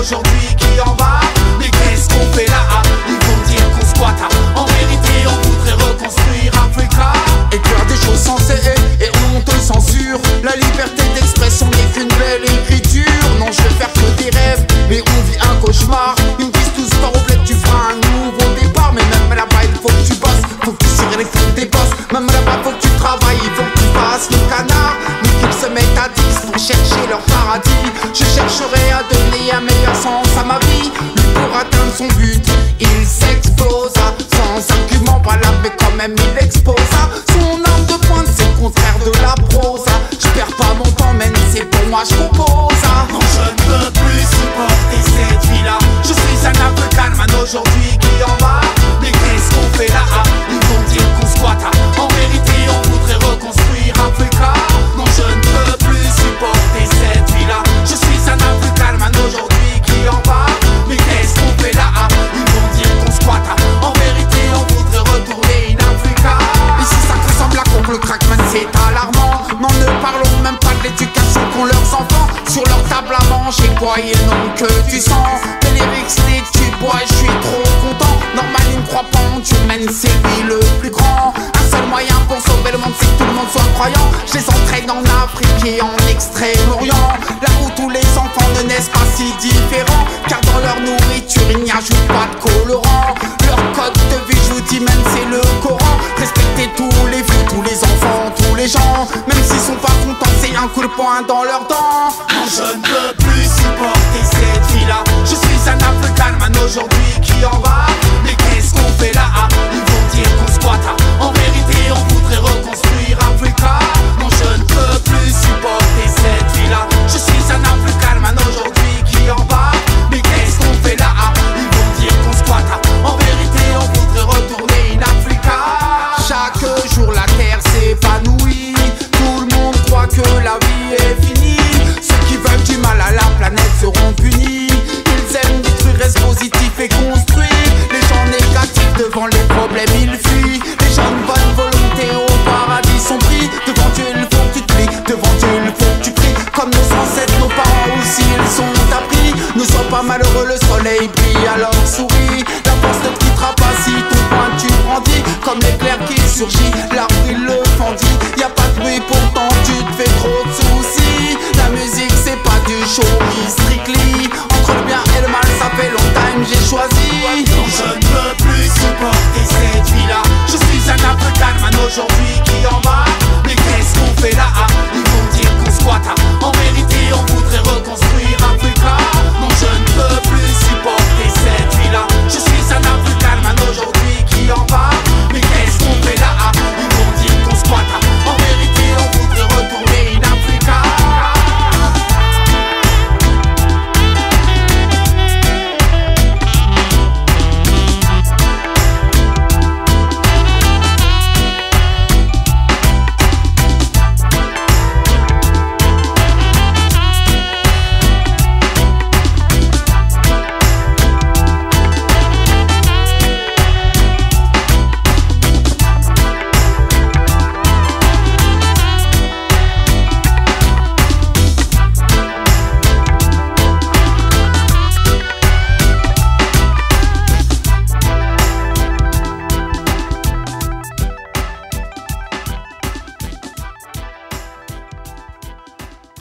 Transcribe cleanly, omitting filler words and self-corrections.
aujourd'hui qui en va. Mais qu'est-ce qu'on fait là? Ils vont dire qu'on squatte. En vérité on voudrait reconstruire Africa. Écrire des choses sensées et on te censure. La liberté d'expression n'est qu'une belle écriture. Non, je vais faire que des rêves, mais on vit un cauchemar. Ils me disent tous par au bled tu feras un nouveau départ. Mais même là-bas il faut que tu bosses, faut que tu tires les fonds des bosses. Même là-bas faut que tu travailles, il faut que tu fasses le canard. Mais qu'ils se mettent à 10 pour chercher leur paradis. Je chercherai à donner un meilleur sens à ma vie. Lui pour atteindre son but, il s'exposa. Sans argument valable mais quand même il exposa. Son arme de pointe c'est le contraire de la prose. Je perds pas mon temps même c'est pour moi je compose. Non je ne peux plus supporter cette vie-là. Je suis un African man aujourd'hui qui en va. Mais qu'est-ce qu'on fait là? Ils vont dire qu'on squatte. En vérité on voudrait reconstruire Africa. Non je ne peux plus supporter cette vie-là. Je suis un African man aujourd'hui qui en va. Mais qu'est-ce qu'on fait là? Ils vont dire qu'on squatte. En vérité on voudrait retourner in Africa. Ici ça ressemble à qu'on le crack man c'est alarmant. Non ne parlons même pas de l'éducation qu'ont leurs enfants. Sur leur table à manger quoi ils n'ont que du sang. Les lyrics les tubes bois je suis trop content. Normal il ne croit pas en Dieu mène c'est lui le plus grand. Un seul moyen pour sauver le monde c'est que tout le monde soit croyant. Je les entraîne en Afrique et en Extrême-Orient. Là où tous les enfants ne naissent pas si différents. Car dans leur nourriture il n'y ajoute pas de colorant. Leur code de vie je vous dis même c'est le Coran. Respectez tous les vieux, tous les enfants, tous les gens. Même s'ils sont pas contents c'est un coup de poing dans leurs dents. Non je ne peux plus supporter cette vie-là. Je suis un African man aujourd'hui qui en va. Mais qu'est-ce qu'on fait là? Ils vont dire qu'on squatte. En vérité on voudrait reconstruire Africa. Non je ne peux plus supporter cette vie-là. Je suis un African man aujourd'hui qui en va. Mais qu'est-ce qu'on fait là? Ils vont dire qu'on squatte. En vérité on voudrait retourner in Africa. Chaque jour la terre s'épanouit. Tout le monde croit que la vie est finie. Ceux qui veulent du mal à la planète seront punis. Ils aiment détruire, reste positif et construire. Les gens négatifs devant les problèmes ils fuient. Les gens de bonne volonté au paradis sont pris. Devant Dieu il faut que tu te plies, devant Dieu il faut que tu pries. Comme nos ancêtres, nos parents aussi ils sont appris. Ne sois pas malheureux, le soleil brille alors souris. La force ne te quittera pas si ton point tu grandis. Comme l'éclair qui surgit, l'arbre il le